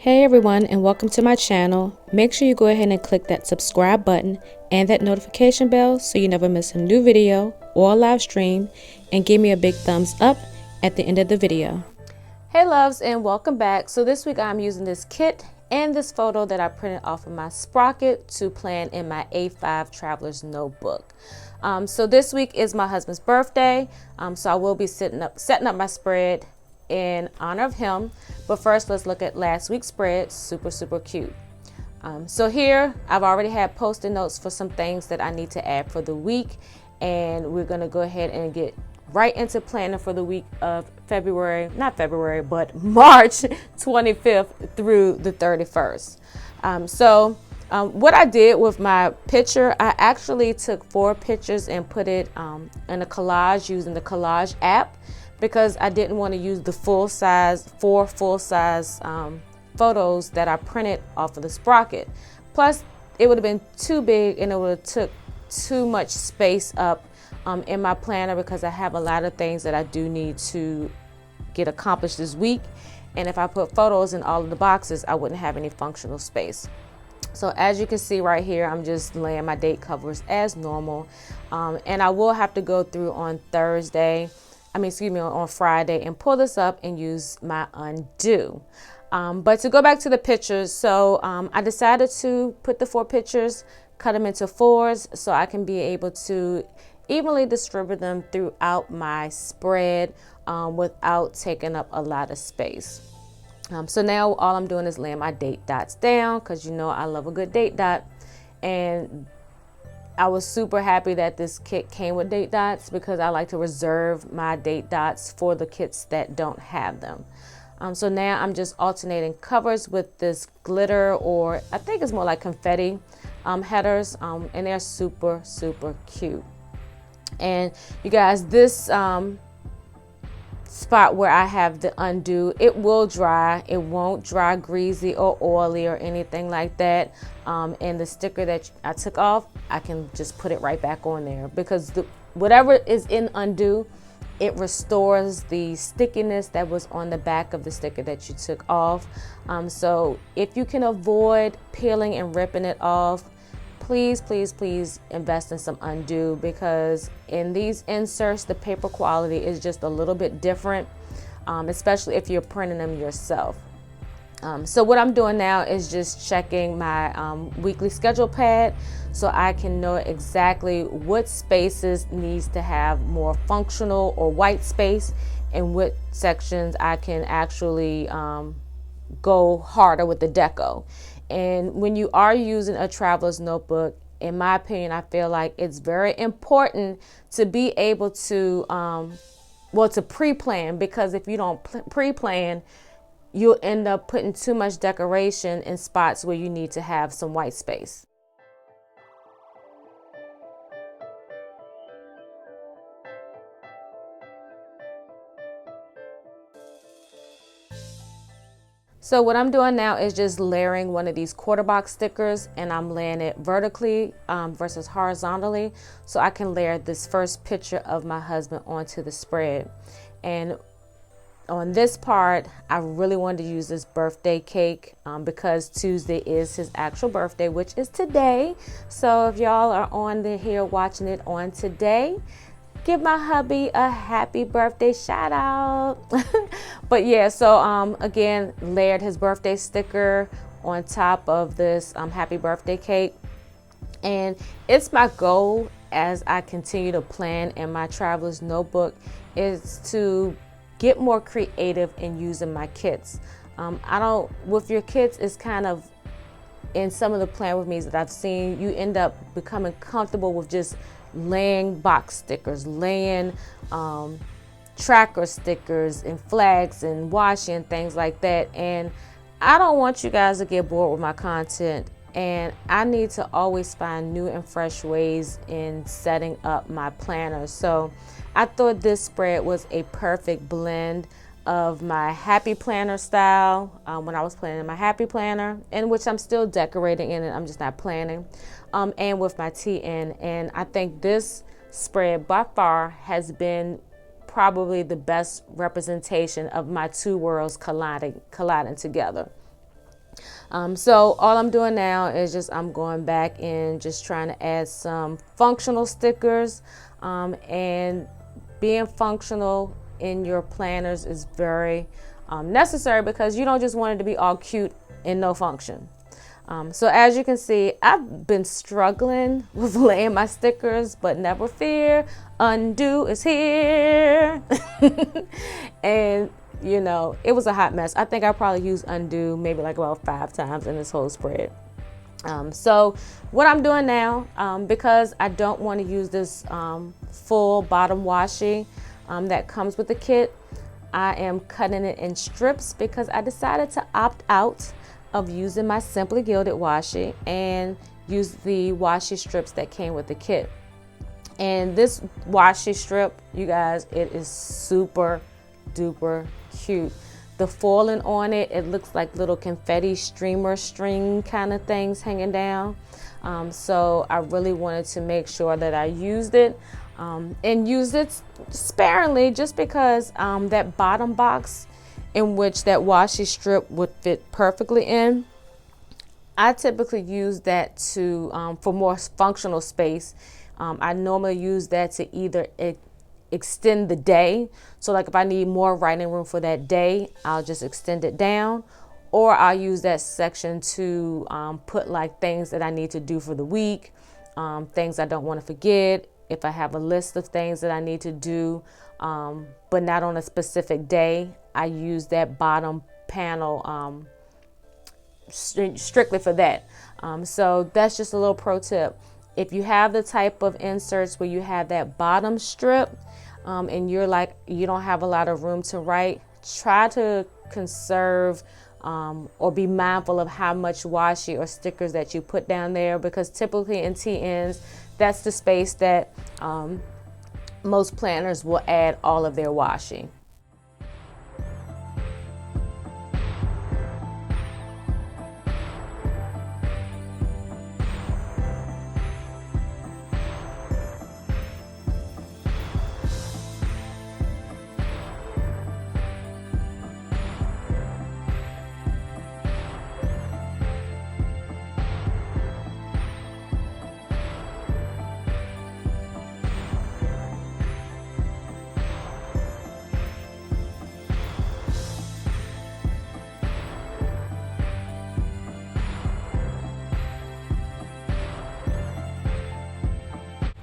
Hey everyone, and welcome to my channel. Make sure you go ahead and click that subscribe button and that notification bell so you never miss a new video or a live stream, and give me a big thumbs up at the end of the video. Hey loves, and welcome back. So this week I'm using this kit and this photo that I printed off of my sprocket to plan in my A5 Traveler's Notebook. So this week is my husband's birthday, so I will be setting up my spread in honor of him. But first, let's look at last week's spread. Super cute. So here I've already had post-it notes for some things that I need to add for the week, and we're going to go ahead and get right into planning for the week of March 25th through the 31st. What I did with my picture, I actually took 4 pictures and put it in a collage using the collage app, because I didn't want to use the four full size photos that I printed off of the sprocket. Plus, it would have been too big and it would have took too much space up in my planner, because I have a lot of things that I do need to get accomplished this week. And if I put photos in all of the boxes, I wouldn't have any functional space. So as you can see right here, I'm just laying my date covers as normal. And I will have to go through on on Friday and pull this up and use my undo. But to go back to the pictures, so I decided to put the 4 pictures, cut them into 4s so I can be able to evenly distribute them throughout my spread without taking up a lot of space. So now all I'm doing is laying my date dots down, because you know I love a good date dot. And I was super happy that this kit came with date dots, because I like to reserve my date dots for the kits that don't have them. So now I'm just alternating covers with this glitter, or I think it's more like confetti headers, and they're super cute. And you guys, this spot where I have the undo, it will dry. It won't dry greasy or oily or anything like that. And the sticker that I took off, I can just put it right back on there, because whatever is in undo, it restores the stickiness that was on the back of the sticker that you took off. So if you can avoid peeling and ripping it off, please invest in some undo, because in these inserts, the paper quality is just a little bit different, especially if you're printing them yourself. So what I'm doing now is just checking my weekly schedule pad, so I can know exactly what spaces needs to have more functional or white space, and what sections I can actually go harder with the deco. And when you are using a traveler's notebook, in my opinion, I feel like it's very important to be able to, to pre-plan, because if you don't pre-plan, you'll end up putting too much decoration in spots where you need to have some white space. So what I'm doing now is just layering one of these quarter box stickers, and I'm laying it vertically versus horizontally, so I can layer this first picture of my husband onto the spread. And on this part, I really wanted to use this birthday cake because Tuesday is his actual birthday, which is today. So if y'all are on here watching it on today, give my hubby a happy birthday shout out. But yeah, so again, layered his birthday sticker on top of this happy birthday cake. And it's my goal, as I continue to plan in my traveler's notebook, is to get more creative in using my kits. With your kits, it's kind of, in some of the plan with me's that I've seen, you end up becoming comfortable with just laying box stickers, laying tracker stickers and flags and washi and things like that. And I don't want you guys to get bored with my content, and I need to always find new and fresh ways in setting up my planner. So I thought this spread was a perfect blend of my happy planner style when I was planning my happy planner, in which I'm still decorating in it, I'm just not planning, and with my TN. And I think this spread by far has been probably the best representation of my two worlds colliding together. So all I'm doing now is just I'm going back and just trying to add some functional stickers, and being functional in your planners is very necessary, because you don't just want it to be all cute and no function. So as you can see, I've been struggling with laying my stickers, but never fear, undo is here. And you know, it was a hot mess. I think I probably used undo maybe like about 5 times in this whole spread. So what I'm doing now, because I don't want to use this full bottom washi that comes with the kit, I am cutting it in strips, because I decided to opt out of using my Simply Gilded washi and use the washi strips that came with the kit. And this washi strip, you guys, it is super duper cute. The foiling on it, it looks like little confetti streamer string kind of things hanging down. So I really wanted to make sure that I used it, and used it sparingly, just because that bottom box in which that washi strip would fit perfectly in, I typically use that to for more functional space. I normally use that to either extend the day. So like if I need more writing room for that day, I'll just extend it down, or I'll use that section to put like things that I need to do for the week, things I don't want to forget. If I have a list of things that I need to do, but not on a specific day, I use that bottom panel strictly for that. So that's just a little pro tip. If you have the type of inserts where you have that bottom strip, and you're like, you don't have a lot of room to write, try to conserve or be mindful of how much washi or stickers that you put down there, because typically in TNs, that's the space that most planners will add all of their washi.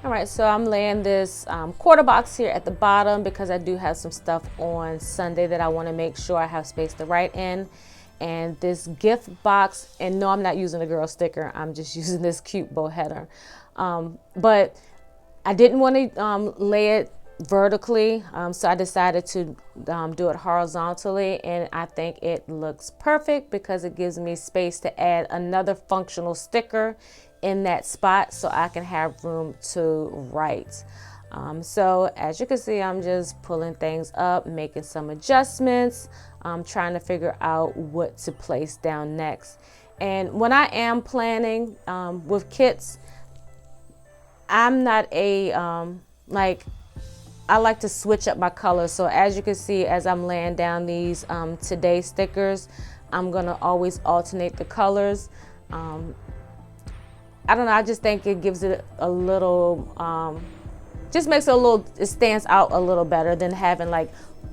All right, so I'm laying this quarter box here at the bottom, because I do have some stuff on Sunday that I want to make sure I have space to write in. And this gift box, and no, I'm not using a girl sticker, I'm just using this cute bow header. But I didn't want to lay it vertically, so I decided to do it horizontally, and I think it looks perfect because it gives me space to add another functional sticker in that spot, so I can have room to write. So as you can see, I'm just pulling things up, making some adjustments, trying to figure out what to place down next. And when I am planning with kits, I'm not a I like to switch up my colors. So as you can see, as I'm laying down these today stickers, I'm gonna always alternate the colors. I don't know, I just think it gives it a little, just makes it a little, it stands out a little better than having like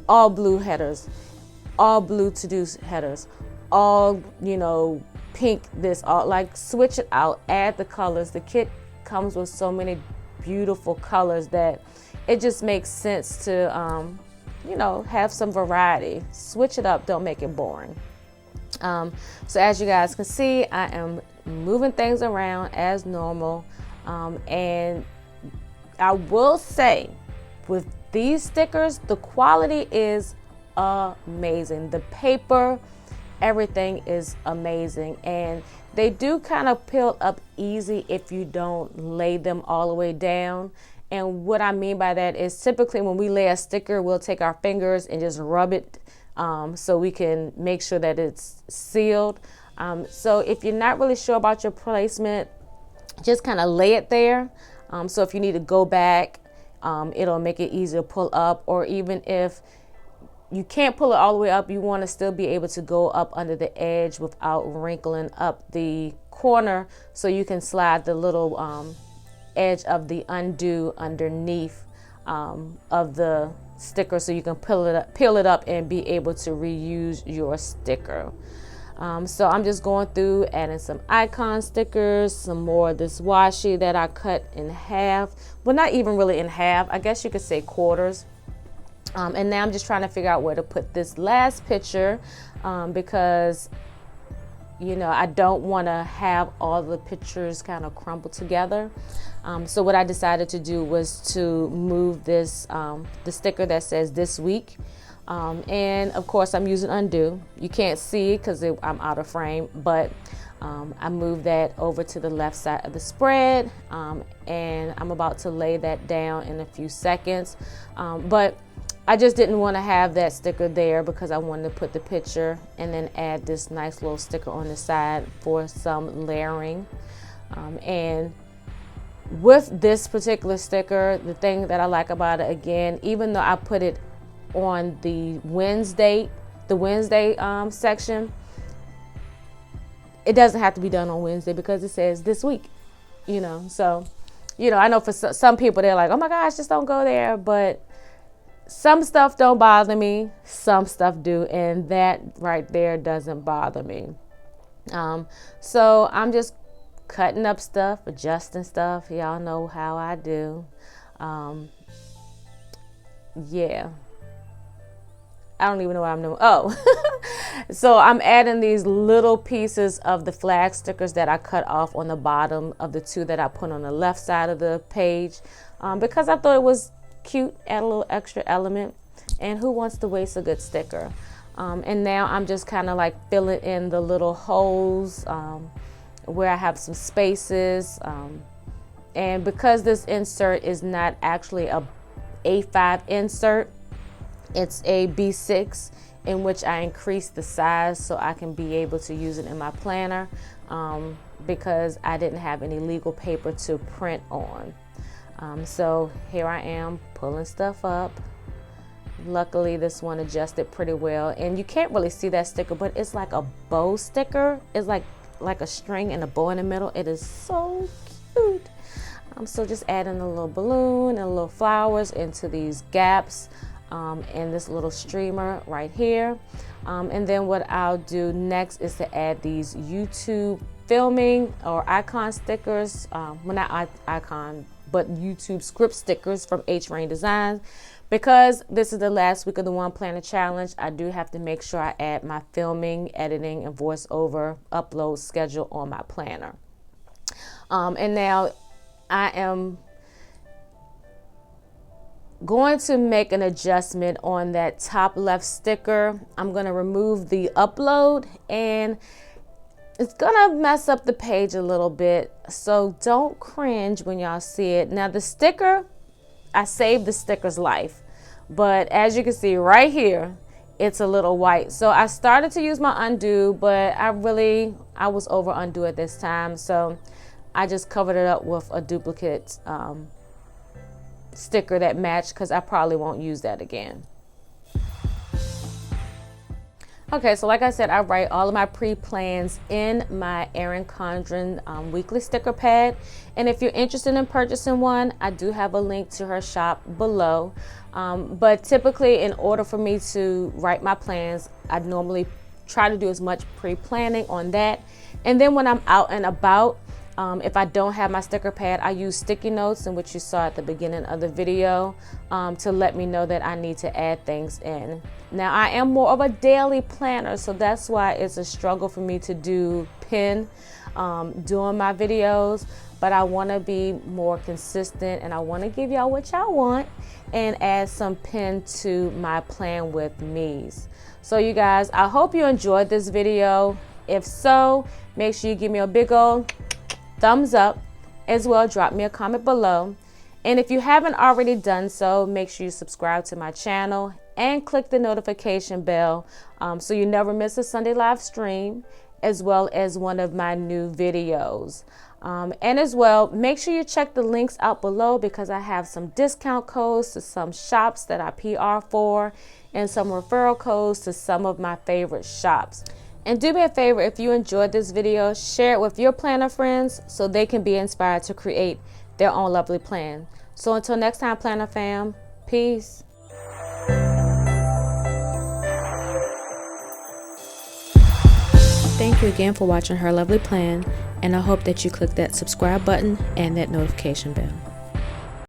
all blue headers, all blue to-do headers, all, you know, pink this, all, like switch it out, add the colors. The kit comes with so many beautiful colors that it just makes sense to, you know, have some variety. Switch it up, don't make it boring. So as you guys can see, I am moving things around as normal, and I will say with these stickers, the quality is amazing. The paper, everything is amazing, and they do kind of peel up easy if you don't lay them all the way down. And what I mean by that is typically when we lay a sticker, we'll take our fingers and just rub it so we can make sure that it's sealed. So if you're not really sure about your placement, just kind of lay it there. So if you need to go back, it'll make it easier to pull up, or even if you can't pull it all the way up. You want to still be able to go up under the edge without wrinkling up the corner, so you can slide the little edge of the undo underneath of the sticker, so you can peel it up and be able to reuse your sticker. So I'm just going through adding some icon stickers, some more of this washi that I cut in half. Well, not even really in half, I guess you could say quarters. And now I'm just trying to figure out where to put this last picture, because I don't want to have all the pictures kind of crumbled together. So what I decided to do was to move this, the sticker that says this week. And of course I'm using undo. You can't see because I'm out of frame, but I moved that over to the left side of the spread, and I'm about to lay that down in a few seconds. But I just didn't want to have that sticker there because I wanted to put the picture and then add this nice little sticker on the side for some layering. And with this particular sticker, the thing that I like about it, again, even though I put it on the Wednesday section, it doesn't have to be done on Wednesday because it says this week, So, I know for some people, they're like, oh my gosh, just don't go there. But some stuff don't bother me, some stuff do, and that right there doesn't bother me. So I'm just cutting up stuff, adjusting stuff. Y'all know how I do. Yeah. I don't even know what I'm doing. Oh, so I'm adding these little pieces of the flag stickers that I cut off on the bottom of the two that I put on the left side of the page, because I thought it was cute, add a little extra element, and who wants to waste a good sticker? And now I'm just kind of like filling in the little holes where I have some spaces, and because this insert is not actually a A5 insert, it's a B6, in which I increased the size so I can be able to use it in my planner, because I didn't have any legal paper to print on. So here I am pulling stuff up. Luckily this one adjusted pretty well, and you can't really see that sticker, but it's like a bow sticker. It's like a string and a bow in the middle. It is so cute. So just adding a little balloon and a little flowers into these gaps, and this little streamer right here. And then what I'll do next is to add these YouTube filming or icon stickers. Well, not icon, but YouTube script stickers from H Rain Designs. Because this is the last week of the One Planner Challenge, I do have to make sure I add my filming, editing, and voiceover upload schedule on my planner. And now I am going to make an adjustment on that top left sticker. I'm going to remove the upload, and it's gonna mess up the page a little bit, so don't cringe when y'all see it. Now the sticker, I saved the sticker's life, but as you can see right here, it's a little white. So I started to use my undo, but I was over undo at this time, so I just covered it up with a duplicate sticker that matched, because I probably won't use that again. Okay, so like I said, I write all of my pre-plans in my Erin Condren weekly sticker pad. And if you're interested in purchasing one, I do have a link to her shop below. But typically, in order for me to write my plans, I normally try to do as much pre-planning on that. And then when I'm out and about, if I don't have my sticker pad, I use sticky notes, in which you saw at the beginning of the video, to let me know that I need to add things in. Now, I am more of a daily planner, so that's why it's a struggle for me to do pin doing my videos, but I want to be more consistent, and I want to give y'all what y'all want and add some pin to my plan with me's. So you guys, I hope you enjoyed this video. If so, make sure you give me a big old thumbs up, as well drop me a comment below. And if you haven't already done so, make sure you subscribe to my channel and click the notification bell, so you never miss a Sunday live stream, as well as one of my new videos. And as well, make sure you check the links out below because I have some discount codes to some shops that I PR for and some referral codes to some of my favorite shops. And do me a favor, if you enjoyed this video, share it with your planner friends so they can be inspired to create their own lovely plan. So until next time, Planner fam, peace. Thank you again for watching Her Lovely Plan, and I hope that you click that subscribe button and that notification bell.